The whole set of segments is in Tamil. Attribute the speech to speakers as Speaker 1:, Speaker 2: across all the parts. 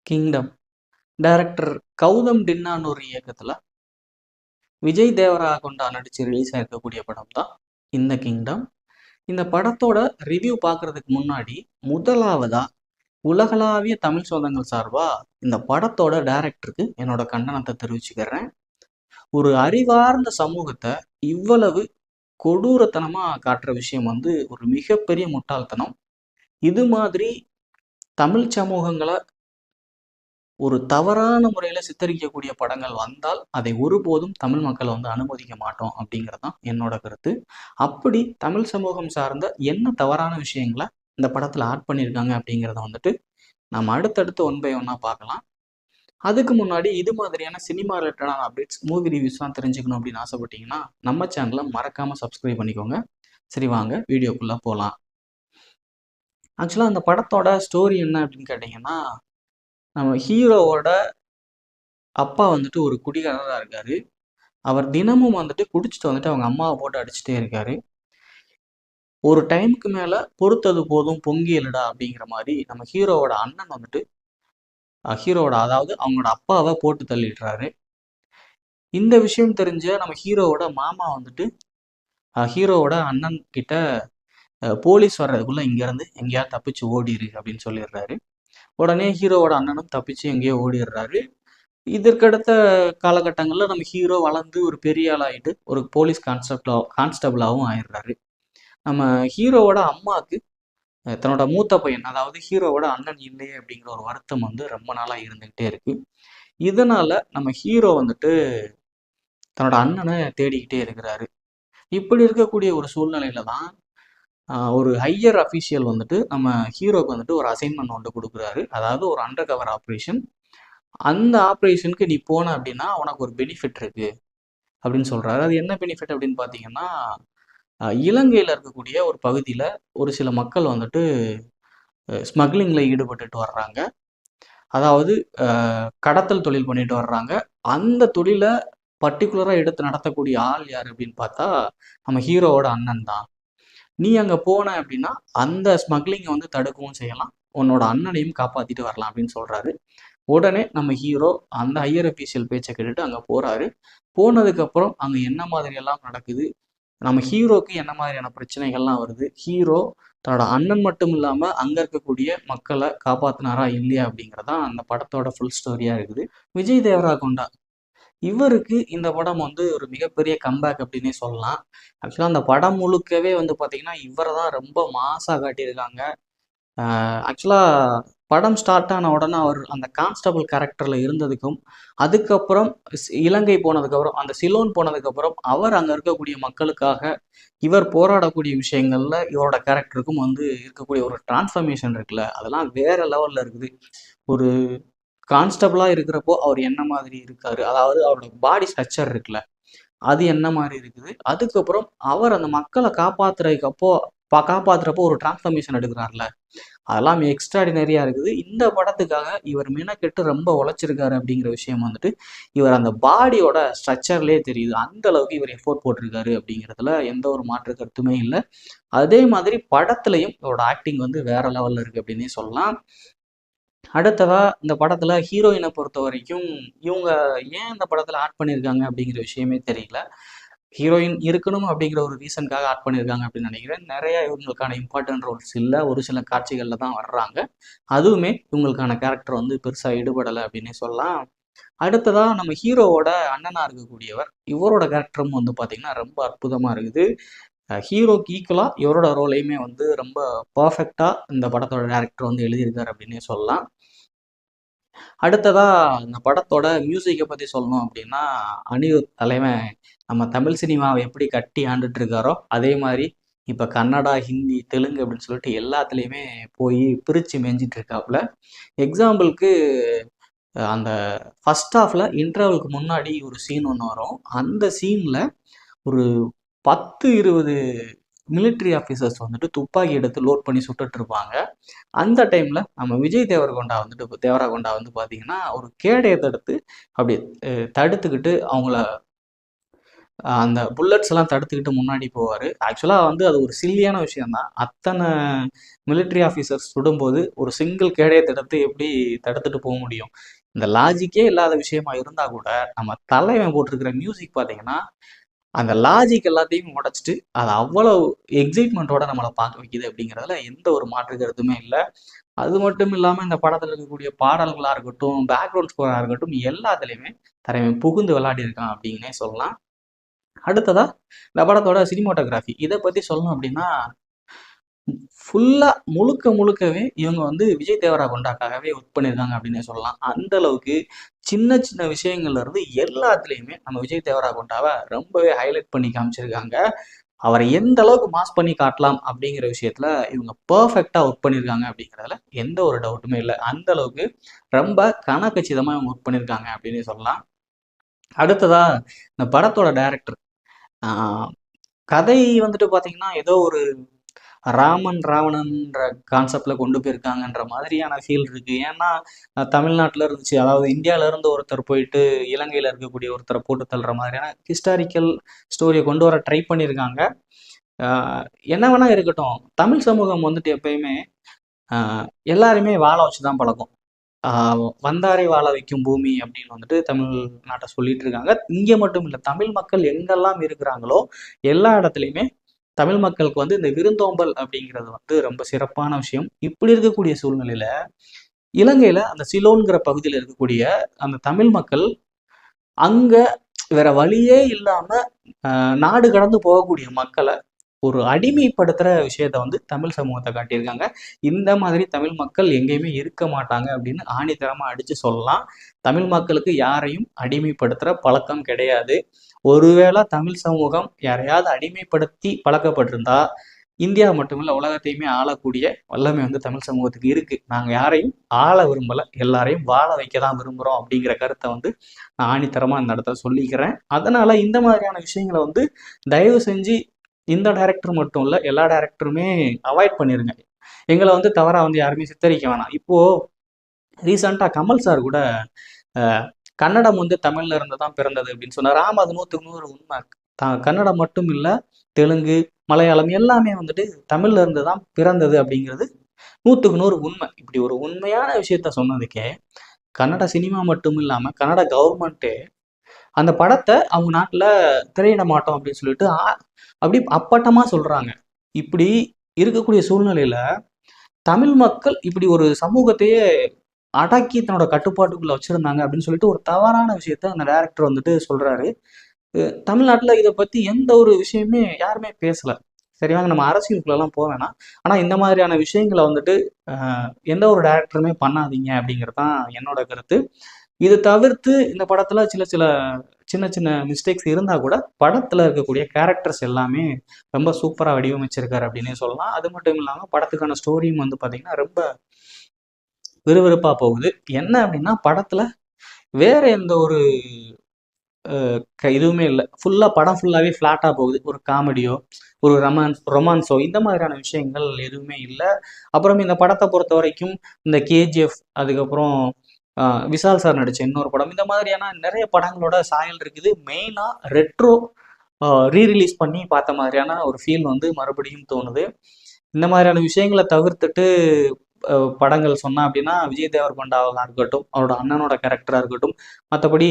Speaker 1: கிங்டம் டைரக்டர் கௌதம் டின்னான்னு ஒரு இயக்கத்தில் விஜய் தேவராகொண்டா நடித்து ரிலீஸ் ஆயிருக்கக்கூடிய படம் தான் இந்த கிங்டம். இந்த படத்தோட ரிவ்யூ பார்க்கறதுக்கு முன்னாடி முதலாவதா உலகளாவிய தமிழ் சொந்தங்கள் சார்பாக இந்த படத்தோட டைரக்டருக்கு என்னோட கண்டனத்தை தெரிவிச்சுக்கிறேன். ஒரு அறிவார்ந்த சமூகத்தை இவ்வளவு கொடூரத்தனமாக காட்டுற விஷயம் ஒரு மிகப்பெரிய முட்டாள்தனம். இது மாதிரி தமிழ் சமூகங்களை ஒரு தவறான முறையில் சித்தரிக்கக்கூடிய படங்கள் வந்தால் அதை ஒருபோதும் தமிழ் மக்கள் அனுமதிக்க மாட்டோம் அப்படிங்கிறது தான் என்னோட கருத்து. அப்படி தமிழ் சமூகம் சார்ந்த என்ன தவறான விஷயங்களை இந்த படத்தில் ஆட் பண்ணியிருக்காங்க அப்படிங்கிறத நம்ம அடுத்தடுத்து ஒன் பை ஒன்னாக பார்க்கலாம். அதுக்கு முன்னாடி இது மாதிரியான சினிமா ரிலேட்டடான அப்டேட்ஸ், மூவி ரிவ்யூஸ்லாம் தெரிஞ்சுக்கணும் அப்படின்னு ஆசைப்பட்டீங்கன்னா நம்ம சேனலை மறக்காமல் சப்ஸ்கிரைப் பண்ணிக்கோங்க. சரி, வாங்க வீடியோக்குள்ளே போகலாம். ஆக்சுவலாக அந்த படத்தோட ஸ்டோரி என்ன அப்படின்னு கேட்டிங்கன்னா, நம்ம ஹீரோவோட அப்பா ஒரு குடிகாரராக இருக்காரு. அவர் தினமும் குடிச்சிட்டு அவங்க அம்மாவை போட்டு அடிச்சுட்டே இருக்காரு. ஒரு டைமுக்கு மேலே பொறுத்தது போதும் பொங்கி எழுடா அப்படிங்கிற மாதிரி நம்ம ஹீரோவோட அண்ணன் ஹீரோவோட அதாவது அவங்களோட அப்பாவை போட்டு தள்ளிடுறாரு. இந்த விஷயம் தெரிஞ்ச நம்ம ஹீரோவோட மாமா ஹீரோவோட அண்ணன் கிட்ட போலீஸ் வர்றதுக்குள்ள இங்கேருந்து எங்கேயாவது தப்பிச்சு ஓடிரு அப்படின்னு சொல்லிடுறாரு. உடனே ஹீரோவோட அண்ணனும் தப்பிச்சு எங்கேயோ ஓடிடுறாரு. இதற்கடுத்த காலகட்டங்களில் நம்ம ஹீரோ வளர்ந்து ஒரு பெரிய ஆளாகிட்டு ஒரு போலீஸ் கான்ஸ்டபிளாகவும் ஆயிடுறாரு. நம்ம ஹீரோவோட அம்மாவுக்கு தன்னோட மூத்த பையன், அதாவது ஹீரோவோட அண்ணன் இல்லையே அப்படிங்கிற ஒரு வருத்தம் ரொம்ப நாளாக இருந்துக்கிட்டே இருக்கு. இதனால நம்ம ஹீரோ தன்னோட அண்ணனை தேடிக்கிட்டே இருக்கிறாரு. இப்படி இருக்கக்கூடிய ஒரு சூழ்நிலையில தான் ஒரு ஹையர் அஃபீஷியல் நம்ம ஹீரோக்கு ஒரு அசைன்மெண்ட் கொடுக்குறாரு. அதாவது ஒரு அண்டர் கவர் ஆப்ரேஷன். அந்த ஆப்ரேஷனுக்கு நீ போன அப்படின்னா உனக்கு ஒரு பெனிஃபிட் இருக்கு அப்படின்னு சொல்றாரு. அது என்ன பெனிஃபிட் அப்படின்னு பார்த்தீங்கன்னா, இலங்கையில் இருக்கக்கூடிய ஒரு பகுதியில் ஒரு சில மக்கள் ஸ்மக்லிங்கில் ஈடுபட்டுட்டு வர்றாங்க. அதாவது கடத்தல் தொழில் பண்ணிட்டு வர்றாங்க. அந்த தொழிலை பர்டிகுலராக எடுத்து நடத்தக்கூடிய ஆள் யார் அப்படின்னு பார்த்தா நம்ம ஹீரோவோட அண்ணன் தான். நீ அங்கே போன அப்படின்னா அந்த ஸ்மக்லிங்கை தடுக்கவும் செய்யலாம், உன்னோட அண்ணனையும் காப்பாற்றிட்டு வரலாம் அப்படின்னு சொல்கிறாரு. உடனே நம்ம ஹீரோ அந்த ஹையர் அஃபீஷியல் பேச்சை கேட்டுட்டு அங்கே போகிறாரு. போனதுக்கப்புறம் அங்கே என்ன மாதிரியெல்லாம் நடக்குது, நம்ம ஹீரோக்கு என்ன மாதிரியான பிரச்சனைகள்லாம் வருது, ஹீரோ தன்னோட அண்ணன் மட்டும் இல்லாமல் அங்கே இருக்கக்கூடிய மக்களை காப்பாற்றினாரா இல்லையா அப்படிங்கிறதான் அந்த படத்தோட ஃபுல் ஸ்டோரியாக இருக்குது. விஜய் தேவராகொண்டா இவருக்கு இந்த படம் ஒரு மிகப்பெரிய கம்பேக் அப்படின்னே சொல்லலாம். ஆக்சுவலாக அந்த படம் முழுக்கவே பார்த்தீங்கன்னா இவரை தான் ரொம்ப மாசாக காட்டியிருக்காங்க. ஆக்சுவலாக படம் ஸ்டார்ட் ஆன உடனே அவர் அந்த கான்ஸ்டபிள் கேரக்டரில் இருந்ததுக்கும் அதுக்கப்புறம் இலங்கை போனதுக்கப்புறம் அந்த சிலோன் போனதுக்கப்புறம் அவர் அங்கே இருக்கக்கூடிய மக்களுக்காக இவர் போராடக்கூடிய விஷயங்களில் இவரோட கேரக்டருக்கும் இருக்கக்கூடிய ஒரு டிரான்ஸ்ஃபர்மேஷன் இருக்குல்ல, அதெல்லாம் வேற லெவலில் இருக்குது. ஒரு கான்ஸ்டபிளாக இருக்கிறப்போ அவர் என்ன மாதிரி இருக்காரு, அதாவது அவரோட பாடி ஸ்ட்ரக்சர் இருக்குல்ல அது என்ன மாதிரி இருக்குது, அதுக்கப்புறம் அவர் அந்த மக்களை காப்பாற்றுறப்போ ஒரு டிரான்ஸ்ஃபர்மேஷன் எடுக்கிறார்ல, அதெல்லாம் எக்ஸ்ட்ராடினரியாக இருக்குது. இந்த படத்துக்காக இவர் மெனக்கெட்டு ரொம்ப உழைச்சிருக்காரு அப்படிங்கிற விஷயம் இவர் அந்த பாடியோட ஸ்ட்ரக்சர்லேயே தெரியுது. அந்த அளவுக்கு இவர் எஃபோர்ட் போட்டிருக்காரு அப்படிங்கிறதுல எந்த ஒரு மாற்று கருத்துமே இல்லை. அதே மாதிரி படத்துலையும் இவரோட ஆக்டிங் வேற லெவலில் இருக்குது அப்படின்னே சொல்லலாம். அடுத்ததா இந்த படத்துல ஹீரோயினை பொறுத்த வரைக்கும் இவங்க ஏன் இந்த படத்துல ஆட் பண்ணியிருக்காங்க அப்படிங்கிற விஷயமே தெரியல. ஹீரோயின் இருக்கணும் அப்படிங்கிற ஒரு ரீசனுக்காக ஆட் பண்ணியிருக்காங்க அப்படின்னு நினைக்கிறேன். நிறைய இவங்களுக்கான இம்பார்ட்டன்ட் ரோல்ஸ் இல்லை, ஒரு சில காட்சிகளில் தான் வர்றாங்க. அதுவுமே இவங்களுக்கான கேரக்டர் பெருசாக ஈடுபடலை அப்படின்னே சொல்லலாம். அடுத்ததா நம்ம ஹீரோவோட அண்ணனா இருக்கக்கூடியவர், இவரோட கேரக்டரும் பார்த்தீங்கன்னா ரொம்ப அற்புதமாக இருக்குது. ஹீரோக்கு ஈக்குவலாக இவரோட ரோலையுமே ரொம்ப பர்ஃபெக்டாக இந்த படத்தோட டேரக்டர் எழுதியிருக்காரு அப்படின்னே சொல்லலாம். அடுத்ததா இந்த படத்தோட மியூசிக்கை பற்றி சொல்லணும் அப்படின்னா, அனிருத் தலைவன் நம்ம தமிழ் சினிமாவை எப்படி கட்டி ஆண்டுட்டு இருக்காரோ அதே மாதிரி இப்போ கன்னடா, ஹிந்தி, தெலுங்கு அப்படின்னு சொல்லிட்டு எல்லாத்துலேயுமே போய் பிரித்து மேய்ஞ்சிட்டு இருக்காப்புல. எக்ஸாம்பிளுக்கு அந்த ஃபர்ஸ்ட் ஹாஃபில் இன்டர்வலுக்கு முன்னாடி ஒரு சீன் ஒன்று வரும். அந்த சீனில் ஒரு 10-20 மிலிட்ரி ஆஃபீஸர்ஸ் துப்பாக்கி எடுத்து லோட் பண்ணி சுட்டுட்டு இருப்பாங்க. அந்த டைமில் நம்ம விஜய் தேவரகொண்டா பார்த்தீங்கன்னா ஒரு கேடயத்தை எடுத்து அப்படி தடுத்துக்கிட்டு அவங்கள அந்த புல்லட்ஸ் எல்லாம் தடுத்துக்கிட்டு முன்னாடி போவார். ஆக்சுவலாக வந்து அது ஒரு சில்லியான விஷயம்தான். அத்தனை மிலிட்ரி ஆஃபீஸர்ஸ் சுடும்போது ஒரு சிங்கிள் கேடயத்தை எடுத்து எப்படி தடுத்துட்டு போக முடியும்? இந்த லாஜிக்கே இல்லாத விஷயமா இருந்தால் கூட நம்ம தலைவன் போட்டிருக்கிற மியூசிக் பார்த்தீங்கன்னா அந்த லாஜிக் எல்லாத்தையும் உடைச்சிட்டு அது அவ்வளவு எக்ஸைட்மெண்ட்டோட நம்மளை பார்க்க வைக்குது அப்படிங்கிறதுல எந்த ஒரு மாற்று கருத்துமே இல்லை. அது மட்டும் இல்லாமல் இந்த படத்தில் இருக்கக்கூடிய பாடல்களாக இருக்கட்டும், பேக்ரவுண்ட் ஸ்கோராக இருக்கட்டும், எல்லாத்துலேயுமே தலைவன் புகுந்து விளையாடி இருக்கான் அப்படின்னே சொல்லலாம். அடுத்ததா இந்த படத்தோட சினிமாட்டோகிராஃபி இதை பற்றி சொல்லணும் அப்படின்னா ஃபுல்லாக முழுக்கவே இவங்க வந்து விஜய் தேவராகொண்டாக்காகவே ஒர்க் பண்ணியிருக்காங்க அப்படின்னே சொல்லலாம். அந்த அளவுக்கு சின்ன சின்ன விஷயங்கள்ல இருந்து எல்லாத்துலேயுமே நம்ம விஜய் தேவராகொண்டாவை ரொம்பவே ஹைலைட் பண்ணி காமிச்சிருக்காங்க. அவரை எந்த அளவுக்கு மாஸ் பண்ணி காட்டலாம் அப்படிங்கிற விஷயத்துல இவங்க பர்ஃபெக்டாக ஒர்க் பண்ணியிருக்காங்க அப்படிங்கிறதுல எந்த ஒரு டவுட்டுமே இல்லை. அந்த அளவுக்கு ரொம்ப கனகச்சிதமாக இவங்க ஒர்க் பண்ணியிருக்காங்க அப்படின்னே சொல்லலாம். அடுத்ததா இந்த படத்தோட டைரக்டர் கதை வந்துட்டு பார்த்தீங்கன்னா ஏதோ ஒரு ராமன் ராவணன்ற கான்செப்ட்ல கொண்டு போயிருக்காங்கன்ற மாதிரியான ஃபீல் இருக்கு. ஏன்னா தமிழ்நாட்டில் இருந்துச்சு, அதாவது இந்தியாவில இருந்து ஒருத்தர் போயிட்டு இலங்கையில் இருக்கக்கூடிய ஒருத்தரை போட்டு தள்ளுற மாதிரியான ஹிஸ்டாரிக்கல் ஸ்டோரியை கொண்டு வர ட்ரை பண்ணியிருக்காங்க. என்ன வேணா இருக்கட்டும், தமிழ் சமூகம் வந்துட்டு எப்பயுமே எல்லாருமே வாழ வச்சு தான் பழக்கம். வந்தாரை வாழ வைக்கும் பூமி அப்படின்னு வந்துட்டு தமிழ்நாட்டை சொல்லிட்டு இருக்காங்க. இங்கே மட்டும் இல்லை, தமிழ் மக்கள் எங்கெல்லாம் இருக்கிறாங்களோ எல்லா இடத்துலையுமே தமிழ் மக்களுக்கு வந்து இந்த விருந்தோம்பல் அப்படிங்கிறது வந்து ரொம்ப சிறப்பான விஷயம். இப்படி இருக்கக்கூடிய சூழ்நிலையில இலங்கையில அந்த சிலோன்கிற பகுதியில் இருக்கக்கூடிய அந்த தமிழ் மக்கள் அங்க வேற வழியே இல்லாம நாடு கடந்து போகக்கூடிய மக்களை ஒரு அடிமைப்படுத்துற விஷயத்த வந்து தமிழ் சமூகத்தை காட்டியிருக்காங்க. இந்த மாதிரி தமிழ் மக்கள் எங்கேயுமே இருக்க மாட்டாங்க அப்படின்னு ஆணித்தரமா அடிச்சு சொல்லலாம். தமிழ் மக்களுக்கு யாரையும் அடிமைப்படுத்துற பழக்கம் கிடையாது. ஒருவேளை தமிழ் சமூகம் யாரையாவது அடிமைப்படுத்தி பழக்கப்பட்டிருந்தா இந்தியா மட்டுமில்ல உலகத்தையுமே ஆளக்கூடிய வல்லமை வந்து தமிழ் சமூகத்துக்கு இருக்கு. நாங்க யாரையும் ஆள விரும்பல, எல்லாரையும் வாழ வைக்க தான் விரும்புறோம் அப்படிங்கிற கருத்தை வந்து நான் ஆணித்தரமா இந்த இடத்துல சொல்லிக்கிறேன். அதனால இந்த மாதிரியான விஷயங்களை வந்து தயவு செஞ்சு இந்த டைரக்டர் மட்டும் இல்லை, எல்லா டைரக்டருமே அவாய்ட் பண்ணிருங்க. எங்களை வந்து தவறா வந்து யாருமே சித்தரிக்க வேணாம். இப்போ ரீசெண்டாக கமல் சார் கூட கன்னடம் வந்து தமிழ்ல இருந்து தான் பிறந்தது அப்படின்னு சொன்னார். ஆமா, அது 100% உண்மை. கன்னடம் மட்டும் இல்லை, தெலுங்கு, மலையாளம் எல்லாமே வந்துட்டு தமிழ்ல இருந்து தான் பிறந்தது அப்படிங்கிறது 100% உண்மை. இப்படி ஒரு உண்மையான விஷயத்த சொன்னதுக்கே கன்னட சினிமா மட்டும் இல்லாம கன்னட கவர்மெண்ட்டே அந்த படத்தை அவங்க நாட்டில் திரையிட மாட்டோம் அப்படின்னு சொல்லிட்டு அப்படி அப்பட்டமா சொல்றாங்க. இப்படி இருக்கக்கூடிய சூழ்நிலையில தமிழ் மக்கள் இப்படி ஒரு சமூகத்தையே அடக்கி தன்னோட கட்டுப்பாட்டுக்குள்ள வச்சிருந்தாங்க அப்படின்னு சொல்லிட்டு ஒரு தவறான விஷயத்த அந்த டைரக்டர் வந்துட்டு சொல்றாரு. தமிழ்நாட்டில் இதை பத்தி எந்த ஒரு விஷயமே யாருமே பேசல. சரி, வாங்க நம்ம அரசியலுக்குள்ளெல்லாம் போக வேணாம். ஆனா இந்த மாதிரியான விஷயங்களை வந்துட்டு எந்த ஒரு டைரக்டருமே பண்ணாதீங்க அப்படிங்கிறது தான் என்னோட கருத்து. இது தவிர்த்து இந்த படத்துல சின்ன சின்ன மிஸ்டேக்ஸ் இருந்தா கூட படத்துல இருக்கக்கூடிய கேரக்டர்ஸ் எல்லாமே ரொம்ப சூப்பரா வடிவமைச்சிருக்காரு அப்படின்னே சொல்லலாம். அது மட்டும் இல்லாம படத்துக்கான ஸ்டோரியும் வந்து பாத்தீங்கன்னா ரொம்ப விறுவிறுப்பா போகுது. என்ன அப்படின்னா படத்துல வேற எந்த ஒரு இதுவுமே இல்லை. படம் ஃபுல்லாவே ஃப்ளாட்டா போகுது. ஒரு காமெடியோ ஒரு ரொமான்ஸோ இந்த மாதிரியான விஷயங்கள் எதுவுமே இல்லை. அப்புறம் இந்த படத்தை பொறுத்த வரைக்கும் இந்த கேஜிஎஃப், அதுக்கப்புறம் விஷால் சார் நடிச்ச இன்னொரு படம், இந்த மாதிரியான நிறைய படங்களோட சாயல் இருக்குது. மெயினா ரெட்ரோ ரீரிலீஸ் பண்ணி பார்த்த மாதிரியான ஒரு ஃபீல் வந்து மறுபடியும் தோணுது. இந்த மாதிரியான விஷயங்களை தவிர்த்துட்டு படங்கள் சொன்னா அப்படின்னா விஜய் தேவர்கொண்டாவாக இருக்கட்டும், அவரோட அண்ணனோட கேரக்டரா இருக்கட்டும், மற்றபடி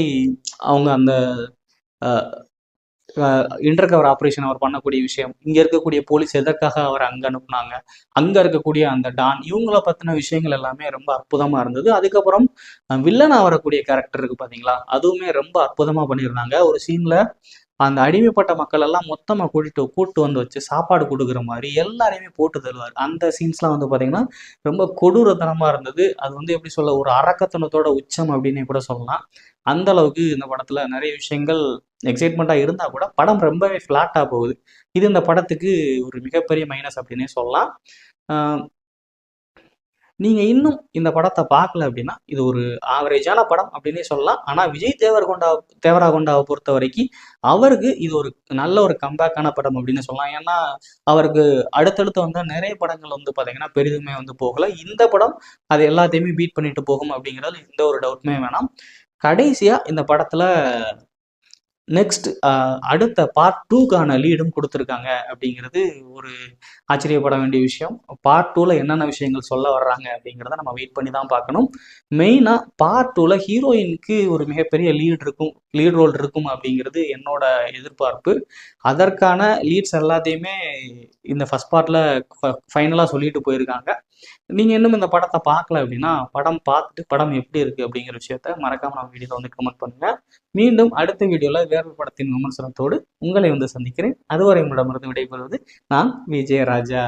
Speaker 1: அவங்க அந்த இன்டர் கவர் ஆப்ரேஷன் அவர் பண்ணக்கூடிய விஷயம், இங்க இருக்கக்கூடிய போலீஸ் எதற்காக அவர் அங்க அனுப்புனாங்க, அங்க இருக்கக்கூடிய அந்த டான், இவங்கள பத்தின விஷயங்கள் எல்லாமே ரொம்ப அற்புதமா இருந்தது. அதுக்கப்புறம் வில்லனா வரக்கூடிய கேரக்டர் இருக்கு பாத்தீங்களா, அதுவுமே ரொம்ப அற்புதமா பண்ணியிருந்தாங்க. ஒரு சீன்ல அந்த அடிமைப்பட்ட மக்கள் எல்லாம் மொத்தமா கூட்டு வந்து வச்சு சாப்பாடு கொடுக்குற மாதிரி எல்லாரையுமே போட்டு தருவார். அந்த சீன்ஸ்லாம் வந்து பாத்தீங்கன்னா ரொம்ப கொடூரத்தனமா இருந்தது. அது வந்து எப்படி சொல்ல, ஒரு அரக்கத்தனத்தோட உச்சம் அப்படின்னு கூட சொல்லலாம். அந்த அளவுக்கு இந்த படத்துல நிறைய விஷயங்கள் எக்ஸைட்மெண்ட்டா இருந்தா கூட படம் ரொம்பவே ஃபிளாட்டா போகுது. இது இந்த படத்துக்கு ஒரு மிகப்பெரிய மைனஸ் அப்படின்னே சொல்லலாம். நீங்க இன்னும் இந்த படத்தை பார்க்கல அப்படின்னா இது ஒரு ஆவரேஜான படம் அப்படின்னே சொல்லலாம். ஆனா விஜய் தேவராகொண்டாவை பொறுத்த வரைக்கும் அவருக்கு இது ஒரு நல்ல ஒரு கம்பேக்கான படம் அப்படின்னு சொல்லலாம். ஏன்னா அவருக்கு அடுத்தடுத்து வந்து நிறைய படங்கள் வந்து பாத்தீங்கன்னா பெரிதுமே வந்து போகல. இந்த படம் அது எல்லாத்தையுமே பீட் பண்ணிட்டு போகும் அப்படிங்கிறது எந்த ஒரு டவுட்டுமே வேணாம். கடைசியா இந்த படத்துல நெக்ஸ்ட் அடுத்த பார்ட் 2க்கான லீடும் கொடுத்துருக்காங்க அப்படிங்கிறது ஒரு ஆச்சரியப்பட வேண்டிய விஷயம். பார்ட் 2ல என்னென்ன விஷயங்கள் சொல்ல வர்றாங்க அப்படிங்கிறத நம்ம வெயிட் பண்ணி தான் பார்க்கணும். மெயினாக பார்ட் 2ல ஹீரோயினுக்கு ஒரு மிகப்பெரிய லீட் ரோல் இருக்கும் அப்படிங்கிறது என்னோட எதிர்பார்ப்பு. அதற்கான லீட்ஸ் எல்லாத்தையுமே இந்த ஃபர்ஸ்ட் பார்ட்டில் ஃபைனலாக சொல்லிட்டு போயிருக்காங்க. நீங்கள் இன்னும் இந்த படத்தை பார்க்கல அப்படின்னா படம் பார்த்துட்டு படம் எப்படி இருக்குது அப்படிங்கிற விஷயத்த மறக்காமல் நம்ம வீடியோவில் வந்து கமெண்ட் பண்ணுங்கள். மீண்டும் அடுத்த வீடியோவில் வேறொரு படத்தின் விமர்சனத்தோடு உங்களை வந்து சந்திக்கிறேன். அதுவரை உங்களிடமிருந்து விடைபெறுவது நான் விஜயராஜா.